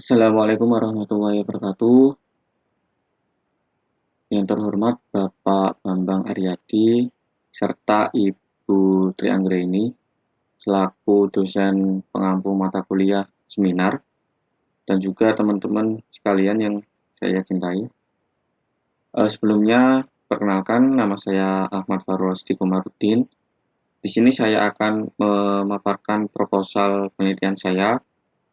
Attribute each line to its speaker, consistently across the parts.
Speaker 1: Assalamualaikum warahmatullahi wabarakatuh. Yang terhormat Bapak Bambang Aryadi serta Ibu Tri Anggraini selaku dosen pengampu mata kuliah seminar dan juga teman-teman sekalian yang saya cintai. Sebelumnya perkenalkan, nama saya Ahmad Farol Komarudin. Di sini saya akan memaparkan proposal penelitian saya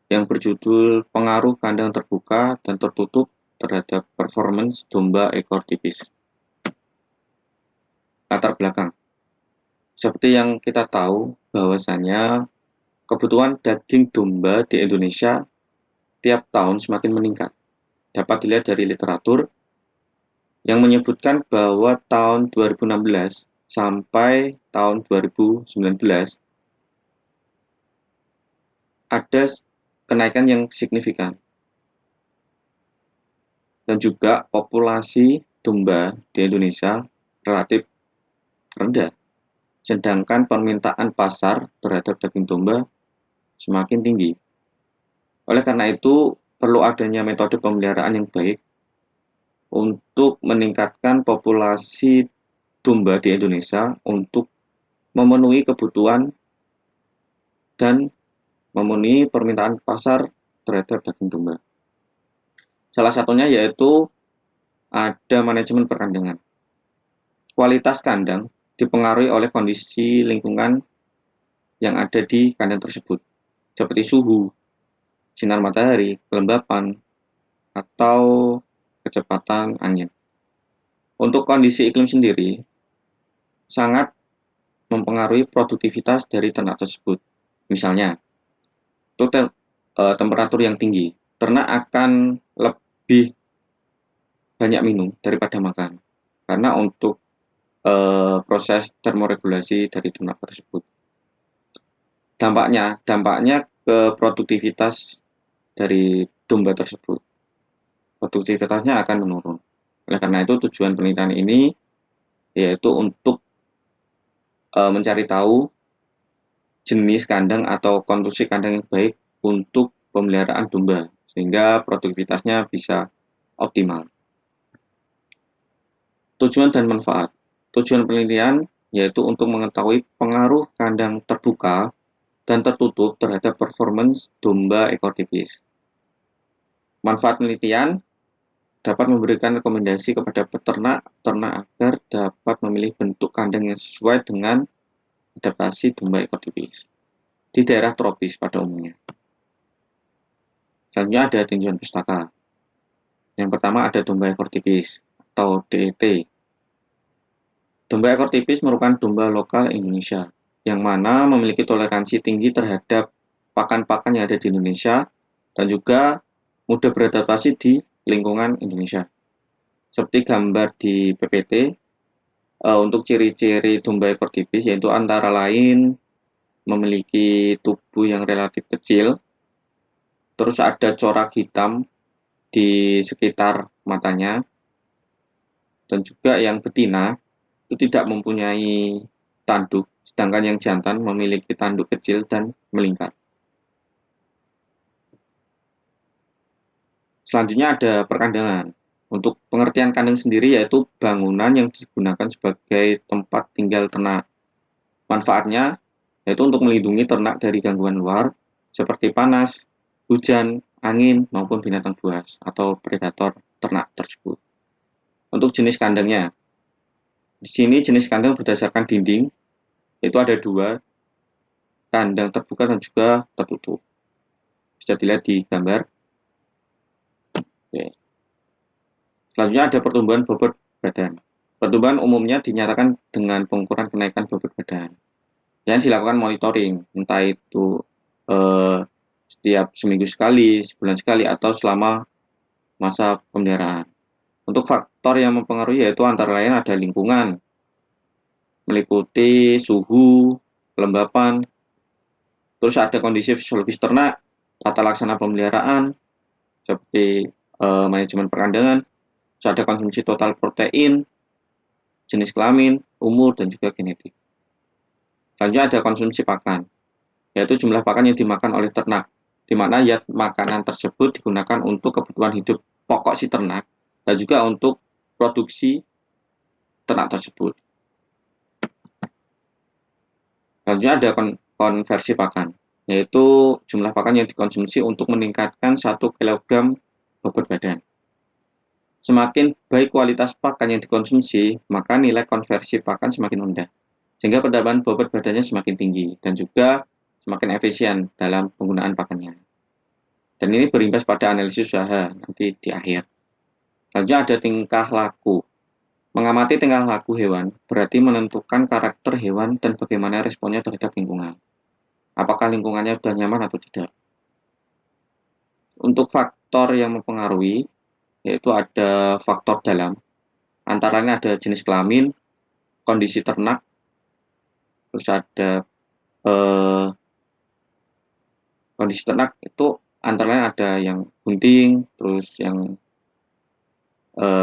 Speaker 1: yang berjudul Pengaruh Kandang Terbuka dan Tertutup terhadap Performance Domba Ekor Tipis. Latar belakang. Seperti yang kita tahu bahwasanya kebutuhan daging domba di Indonesia tiap tahun semakin meningkat. Dapat dilihat dari literatur yang menyebutkan bahwa tahun 2016 sampai tahun 2019 ada kenaikan yang signifikan. Dan juga populasi domba di Indonesia relatif rendah. Sedangkan permintaan pasar terhadap daging domba semakin tinggi. Oleh karena itu, perlu adanya metode pemeliharaan yang baik untuk meningkatkan populasi domba di Indonesia untuk memenuhi kebutuhan dan memenuhi permintaan pasar terhadap daging domba. Salah satunya yaitu ada manajemen perkandangan. Kualitas kandang dipengaruhi oleh kondisi lingkungan yang ada di kandang tersebut, seperti suhu, sinar matahari, kelembapan, atau kecepatan angin. Untuk kondisi iklim sendiri, sangat mempengaruhi produktivitas dari ternak tersebut. Misalnya, untuk temperatur yang tinggi, ternak akan lebih banyak minum daripada makan, karena untuk proses termoregulasi dari ternak tersebut. Dampaknya ke produktivitas dari domba tersebut. Produktivitasnya akan menurun. Oleh karena itu tujuan penelitian ini yaitu untuk mencari tahu jenis kandang atau konstruksi kandang yang baik untuk pemeliharaan domba sehingga produktivitasnya bisa optimal. Tujuan dan manfaat. Tujuan penelitian yaitu untuk mengetahui pengaruh kandang terbuka dan tertutup terhadap performance domba ekor tipis. Manfaat penelitian dapat memberikan rekomendasi kepada peternak agar dapat memilih bentuk kandang yang sesuai dengan adaptasi domba ekor tipis di daerah tropis pada umumnya. Selanjutnya ada tinjauan pustaka. Yang pertama ada domba ekor tipis atau DET. Domba ekor tipis merupakan domba lokal Indonesia yang mana memiliki toleransi tinggi terhadap pakan-pakan yang ada di Indonesia dan juga mudah beradaptasi di lingkungan Indonesia. Seperti gambar di PPT, untuk ciri-ciri domba ekor tipis yaitu antara lain memiliki tubuh yang relatif kecil, terus ada corak hitam di sekitar matanya, dan juga yang betina itu tidak mempunyai tanduk, sedangkan yang jantan memiliki tanduk kecil dan melingkar. Selanjutnya ada perkandangan. Untuk pengertian kandang sendiri yaitu bangunan yang digunakan sebagai tempat tinggal ternak. Manfaatnya yaitu untuk melindungi ternak dari gangguan luar seperti panas, hujan, angin, maupun binatang buas atau predator ternak tersebut. Untuk jenis kandangnya, di sini jenis kandang berdasarkan dinding, yaitu ada dua, kandang terbuka dan juga tertutup. Bisa dilihat di gambar. Oke. Selanjutnya ada pertumbuhan bobot badan. Pertumbuhan umumnya dinyatakan dengan pengukuran kenaikan bobot badan yang dilakukan monitoring, entah itu setiap seminggu sekali, sebulan sekali, atau selama masa pemeliharaan. Untuk faktor yang mempengaruhi yaitu antara lain ada lingkungan, meliputi suhu, kelembapan, terus ada kondisi fisiologis ternak, tata laksana pemeliharaan, seperti manajemen perkandangan, terus ada konsumsi total protein, jenis kelamin, umur, dan juga genetik. Selanjutnya ada konsumsi pakan, yaitu jumlah pakan yang dimakan oleh ternak di mana ya makanan tersebut digunakan untuk kebutuhan hidup pokok si ternak dan juga untuk produksi ternak tersebut. Selanjutnya ada konversi pakan, yaitu jumlah pakan yang dikonsumsi untuk meningkatkan 1 kg bobot badan. Semakin baik kualitas pakan yang dikonsumsi, maka nilai konversi pakan semakin rendah, sehingga pendapatan bobot badannya semakin tinggi dan juga semakin efisien dalam penggunaan pakannya. Dan ini berimbas pada analisis usaha nanti di akhir. Selanjutnya ada tingkah laku. Mengamati tingkah laku hewan berarti menentukan karakter hewan dan bagaimana responnya terhadap lingkungan. Apakah lingkungannya sudah nyaman atau tidak. Untuk faktor yang mempengaruhi, yaitu ada faktor dalam. Antaranya ada jenis kelamin, kondisi ternak, terus ada kondisi ternak itu antaranya ada yang bunting, terus yang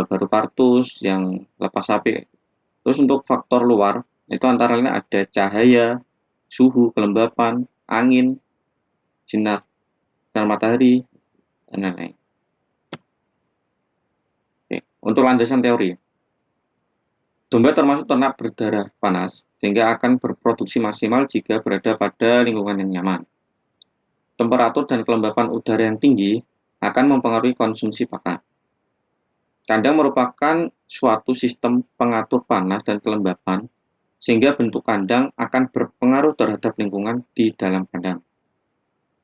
Speaker 1: baru partus, yang lepas sapi. Terus untuk faktor luar, itu antara lain ada cahaya, suhu, kelembapan, angin, sinar matahari, dan lain-lain. Untuk landasan teori, domba termasuk ternak berdarah panas, sehingga akan berproduksi maksimal jika berada pada lingkungan yang nyaman. Temperatur dan kelembapan udara yang tinggi akan mempengaruhi konsumsi pakan. Kandang merupakan suatu sistem pengatur panas dan kelembapan, sehingga bentuk kandang akan berpengaruh terhadap lingkungan di dalam kandang.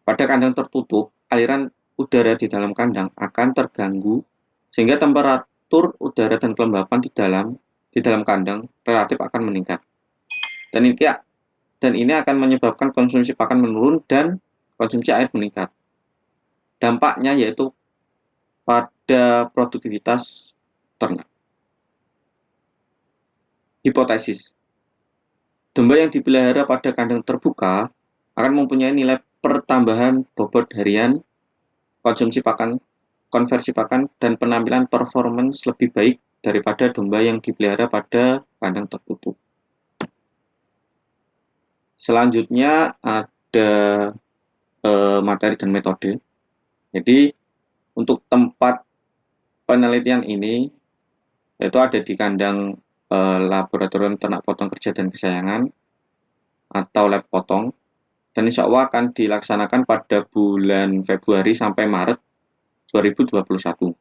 Speaker 1: Pada kandang tertutup, aliran udara di dalam kandang akan terganggu, sehingga temperatur udara dan kelembapan di dalam kandang relatif akan meningkat. Dan ini akan menyebabkan konsumsi pakan menurun dan konsumsi air meningkat. Dampaknya yaitu pada produktivitas ternak. Hipotesis. Domba yang dipelihara pada kandang terbuka akan mempunyai nilai pertambahan bobot harian, konsumsi pakan, konversi pakan, dan penampilan performance lebih baik daripada domba yang dipelihara pada kandang tertutup. Selanjutnya ada materi dan metode. Jadi untuk tempat penelitian ini yaitu ada di kandang Laboratorium Ternak Potong Kerja dan Kesayangan atau Lab Potong, dan insya Allah akan dilaksanakan pada bulan Februari sampai Maret 2021.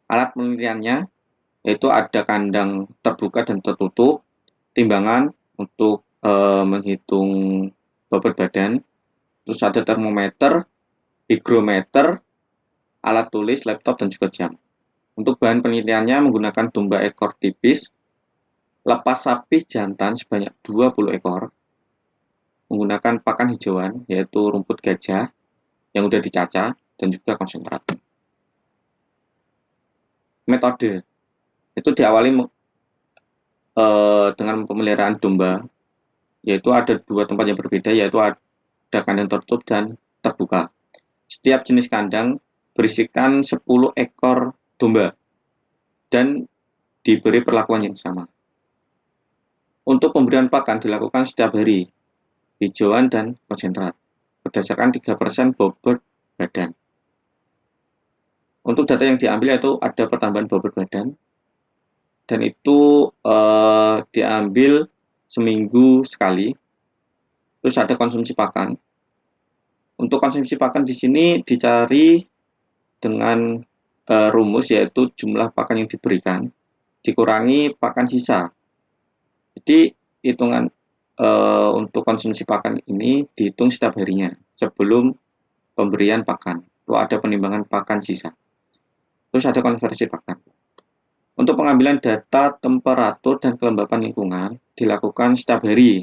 Speaker 1: Alat penelitiannya yaitu ada kandang terbuka dan tertutup, timbangan untuk menghitung bobot badan, terus ada termometer, hygrometer, alat tulis, laptop, dan juga jam. Untuk bahan penelitiannya menggunakan domba ekor tipis, lepas sapi jantan sebanyak 20 ekor, menggunakan pakan hijauan yaitu rumput gajah yang sudah dicacah dan juga konsentrat. Metode itu diawali dengan pemeliharaan domba, yaitu ada 2 tempat yang berbeda, yaitu ada kandang tertutup dan terbuka. Setiap jenis kandang berisikan 10 ekor domba dan diberi perlakuan yang sama. Untuk pemberian pakan dilakukan setiap hari, hijauan dan konsentrat, berdasarkan 3% bobot badan. Untuk data yang diambil yaitu ada pertambahan bobot badan, dan itu diambil seminggu sekali. Terus ada konsumsi pakan. Untuk konsumsi pakan di sini dicari dengan rumus yaitu jumlah pakan yang diberikan dikurangi pakan sisa. Jadi hitungan untuk konsumsi pakan ini dihitung setiap harinya sebelum pemberian pakan. Lalu ada penimbangan pakan sisa. Terus ada konversi pakan. Untuk pengambilan data temperatur dan kelembapan lingkungan dilakukan setiap hari,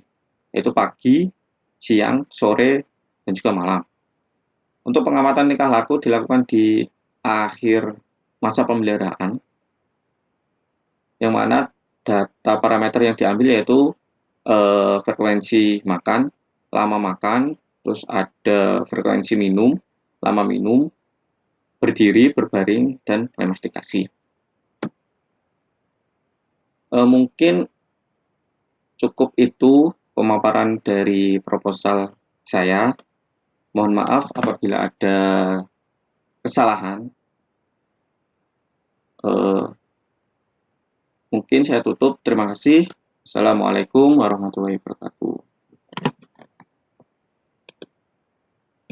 Speaker 1: yaitu pagi, siang, sore, dan juga malam. Untuk pengamatan tingkah laku dilakukan di akhir masa pemeliharaan, yang mana data parameter yang diambil yaitu frekuensi makan, lama makan, terus ada frekuensi minum, lama minum, berdiri, berbaring, dan mastikasi. Mungkin cukup itu pemaparan dari proposal saya. Mohon maaf apabila ada kesalahan. Mungkin saya tutup. Terima kasih. Assalamualaikum warahmatullahi wabarakatuh.